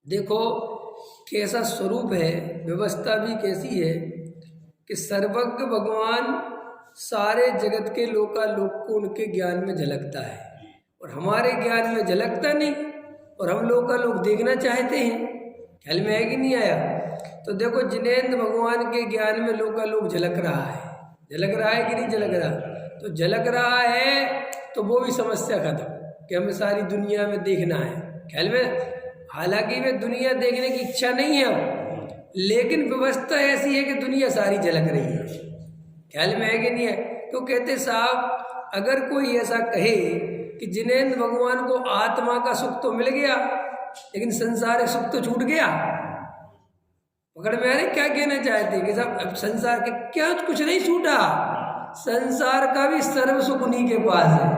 देखो कैसा स्वरूप है, व्यवस्था भी कैसी है कि सर्वज्ञ भगवान सारे जगत के लोकालोक को उनके ज्ञान में झलकता है और हमारे ज्ञान में झलकता नहीं, और हम लोकालोक देखना चाहते हैं। ख्याल में है कि नहीं आया? तो देखो जिनेंद्र भगवान के ज्ञान में लोकालोक झलक रहा है, झलक रहा है कि नहीं झलक रहा? तो झलक रहा है तो वो भी समस्या खत्म कि हमें सारी दुनिया में देखना है। ख्याल में? हालांकि वे दुनिया देखने की इच्छा नहीं है अब, लेकिन व्यवस्था ऐसी है कि दुनिया सारी झलक रही है। ख्याल में है कि नहीं है? तो कहते साहब अगर कोई ऐसा कहे कि जिनेंद्र भगवान को आत्मा का सुख तो मिल गया लेकिन संसारिक सुख तो छूट गया, पकड़ में आ रहे? क्या कहना चाहते कि साहब अब संसार के क्या कुछ नहीं छूटा, संसार का भी सर्व सुख उन्हीं के पास है।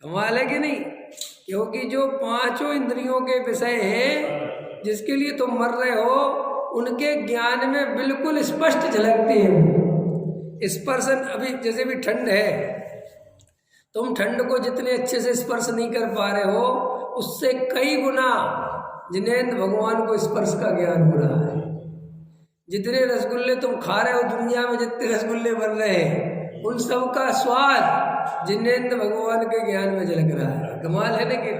कमाल है कि नहीं? क्योंकि जो पांचों इंद्रियों के विषय हैं जिसके लिए तुम मर रहे हो, उनके ज्ञान में बिल्कुल स्पष्ट झलकते हैं। स्पर्शन, अभी जैसे भी ठंड है, तुम ठंड को जितने अच्छे से स्पर्श नहीं कर पा रहे हो, उससे कई गुना जिनेंद्र भगवान को स्पर्श का ज्ञान हो रहा है। जितने रसगुल्ले तुम खा रहे हो, दुनिया में जितने रसगुल्ले बन रहे हैं, उन सब का स्वाद जिनेंद्र भगवान के ज्ञान में झलक रहा है। कमाल है ना कि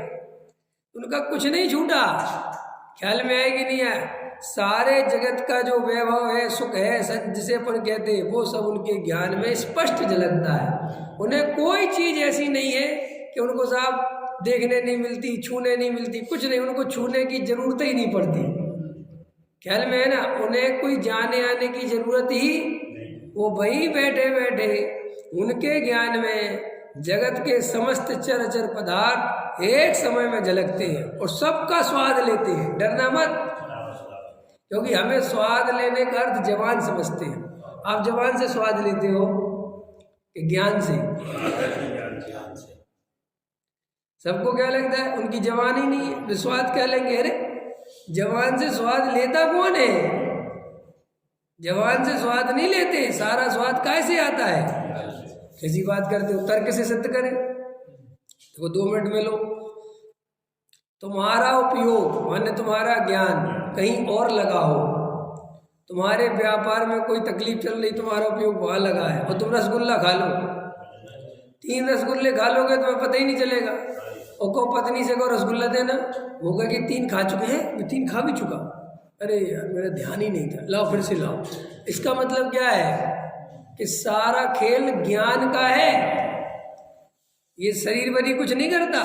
उनका कुछ नहीं छूटा। ख्याल में आए कि नहीं है? सारे जगत का जो वैभव है, सुख है, जिसे अपन कहते हैं, वो सब उनके ज्ञान में स्पष्ट झलकता है। उन्हें कोई चीज ऐसी नहीं है कि उनको साहब देखने नहीं मिलती, छूने नहीं मिलती, कुछ नहीं, उनको छूने की जरूरत ही नहीं पड़ती। ख्याल में है ना? उन्हें कोई जाने आने की जरूरत ही, वो वहीं बैठे बैठे उनके ज्ञान में जगत के समस्त चर पदार्थ एक समय में झलकते हैं और सबका स्वाद लेते हैं। डरना मत, क्योंकि हमें स्वाद लेने का अर्थ जवान समझते हैं। आप जवान से स्वाद लेते हो कि ज्ञान से? सबको क्या लगता है उनकी जवान ही नहीं है, स्वाद क्या लेंगे? अरे जवान से स्वाद लेता कौन है? जवान से स्वाद नहीं लेते। सारा स्वाद कैसे आता है? कैसी बात करते हो? तर्क से सिद्ध करें। देखो 2 मिनट में लो, तुम्हारा उपयोग माने तुम्हारा ज्ञान कहीं और लगा हो, तुम्हारे व्यापार में कोई तकलीफ चल रही, तुम्हारा उपयोग वहां लगा है, और तुम रसगुल्ला खा लो, 3 रसगुल्ले खा लोगे तुम्हें पता ही नहीं चलेगा। और को पत्नी से को रसगुल्ला देना, होगा कि 3 खा चुके हैं, मैं 3 खा भी चुका, अरे यार मेरा ध्यान ही नहीं था, लाओ फिर से लाओ। इसका मतलब क्या है कि सारा खेल ज्ञान का है, ये शरीर बनी कुछ नहीं करता।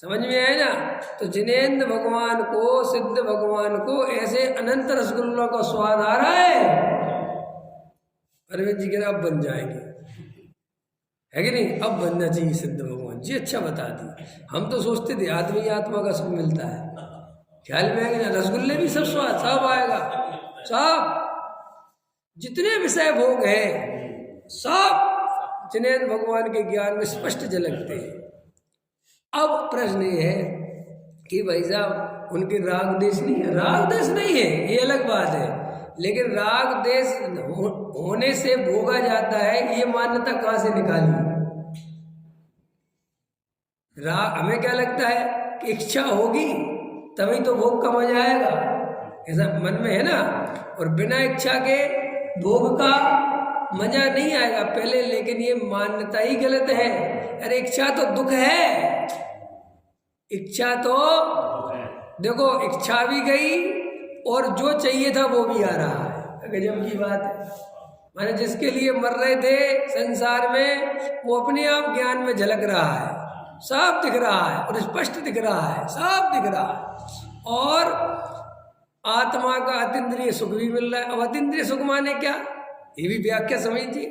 समझ में आया ना? तो जिनेंद्र भगवान को, सिद्ध भगवान को ऐसे अनंत रसगुल्लों का स्वाद आ रहा है, अरविंद जी कह अब बन जाएंगे, है कि नहीं? अब बनना चाहिए सिद्ध भगवान जी। अच्छा बता दी। हम तो सोचते थे आदमी आत्मा का सुख मिलता है। ख्याल में आएगा ना? रसगुल्ले भी सब स्वाद सब आएगा, सब जितने विषय भोग है सब जिनेंद्र भगवान के ज्ञान में स्पष्ट झलकते हैं। अब प्रश्न ये है कि भाई साहब उनके राग देश नहीं है? राग देश नहीं है, ये अलग बात है, लेकिन राग देश होने से भोगा जाता है, ये मान्यता कहां से निकाली? राग, हमें क्या लगता है कि इच्छा होगी तभी तो भोग का मजा आएगा, ऐसा मन में है ना? और बिना इच्छा के भोग का मजा नहीं आएगा पहले, लेकिन ये मान्यता ही गलत है। अरे इच्छा तो दुख है, इच्छा तो देखो, इच्छा भी गई और जो चाहिए था वो भी आ रहा है। गजब की बात है। माने जिसके लिए मर रहे थे संसार में, वो अपने आप ज्ञान में झलक रहा है, सब दिख रहा है और स्पष्ट दिख रहा है, सब दिख रहा है। और आत्मा का अतीन्द्रिय सुख भी मिल रहा है। अब अतीन्द्रिय सुख माने क्या, ये भी व्याख्या समझिए।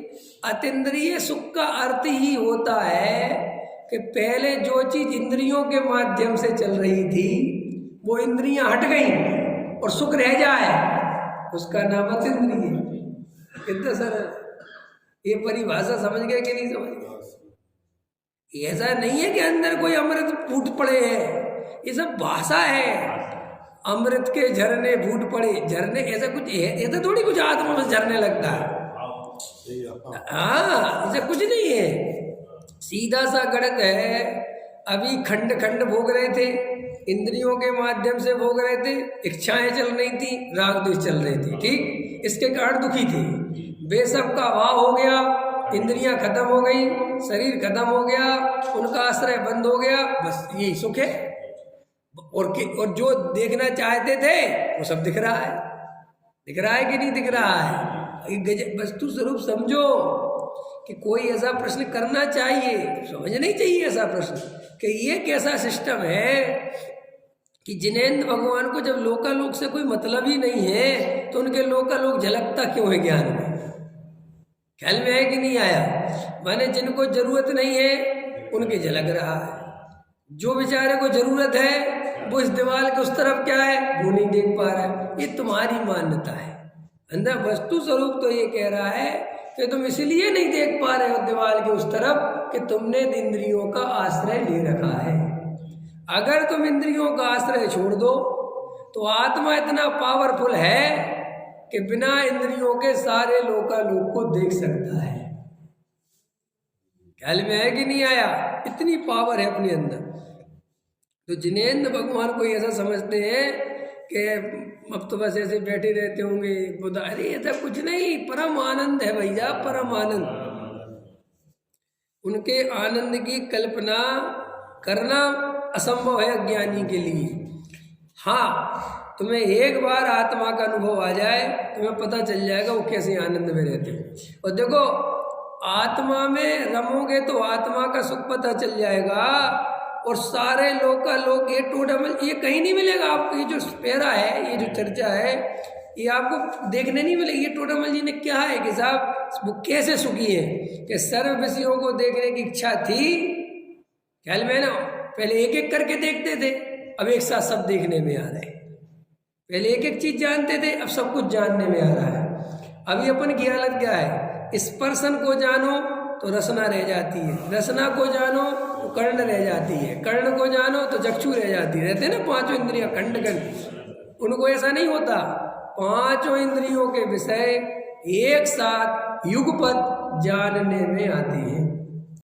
अतीन्द्रिय सुख का अर्थ ही होता है कि पहले जो चीज इंद्रियों के माध्यम से चल रही थी वो इंद्रियां हट गई और सुख रह जाए, उसका नाम अतीन्द्रिय। कितना सर ये परिभाषा समझ गए कि नहीं समझ गए? ऐसा नहीं है कि अंदर कोई अमृत फूट पड़े है, ये सब भाषा है। अमृत के झरने फूट पड़े, झरने ऐसा कुछ है? ऐसा थोड़ी कुछ आत्मा में झरने लगता है। हाँ, ऐसा कुछ नहीं है, सीधा सा गणित है। अभी खंड खंड भोग रहे थे, इंद्रियों के माध्यम से भोग रहे थे, इच्छाएं चल रही थी, राग द्वेष चल रही थी, ठीक, इसके कारण दुखी थे। वे सब का अभाव हो गया, इंद्रियां खत्म हो गई, शरीर खत्म हो गया, उनका आश्रय बंद हो गया, बस यही सुख है। और जो देखना चाहते थे वो सब दिख रहा है। दिख रहा है कि नहीं दिख रहा है? वस्तु स्वरूप समझो कि कोई ऐसा प्रश्न करना चाहिए, समझना ही चाहिए ऐसा प्रश्न कि ये कैसा सिस्टम है कि जिनेंद्र भगवान को जब लोकालोक से कोई मतलब ही नहीं है तो उनके लोकालोक झलकता क्यों है ज्ञान में? ख्याल में है कि नहीं आया? माने जिनको जरूरत नहीं है उनके झलक रहा है, जो बेचारे को जरूरत है वो इस दीवार के उस तरफ क्या है वो नहीं देख पा रहा है। ये तुम्हारी मान्यता है। अंदर वस्तु स्वरूप तो ये कह रहा है कि तुम इसलिए नहीं देख पा रहे हो दीवार के उस तरफ कि तुमने इंद्रियों का आश्रय ले रखा है। अगर तुम इंद्रियों का आश्रय छोड़ दो तो आत्मा इतना पावरफुल है कि बिना इंद्रियों के सारे लोकालोक को देख सकता है। ख्याल में है कि नहीं आया? इतनी पावर है अपने अंदर। तो जिनेंद्र भगवान को ऐसा समझते हैं कि अब तो बस ऐसे बैठे रहते होंगे खुदा, अरे ऐसा कुछ नहीं, परम आनंद है भैया, परम आनंद। उनके आनंद की कल्पना करना असंभव है अज्ञानी के लिए। हाँ, तुम्हें एक बार आत्मा का अनुभव आ जाए तुम्हें पता चल जाएगा वो कैसे आनंद में रहते हो। और देखो आत्मा में रमोगे तो आत्मा का सुख पता चल जाएगा और सारे लोकालोक ये टोटल ये कहीं नहीं मिलेगा आपको। ये जो पैरा है, ये जो चर्चा है, ये आपको देखने नहीं मिलेगी। ये टोटल जी ने क्या है कि साहब वो कैसे सुखी है कि सर्व विषयों को देखने की इच्छा थी, ख्याल में ना, पहले एक एक करके देखते थे, अब एक साथ सब देखने में आ रहे। पहले एक एक चीज जानते थे, अब सब कुछ जानने में आ रहा है। अभी अपन की हालत क्या है? स्पर्शन को जानो तो रसना रह जाती है, रसना को जानो तो कर्ण रह जाती है, कर्ण को जानो तो चक्षु रह जाती है। रहते ना पांचों इंद्रियां खंड खंड। उनको ऐसा नहीं होता, पांचों इंद्रियों के विषय एक साथ युगपत जानने में आती है।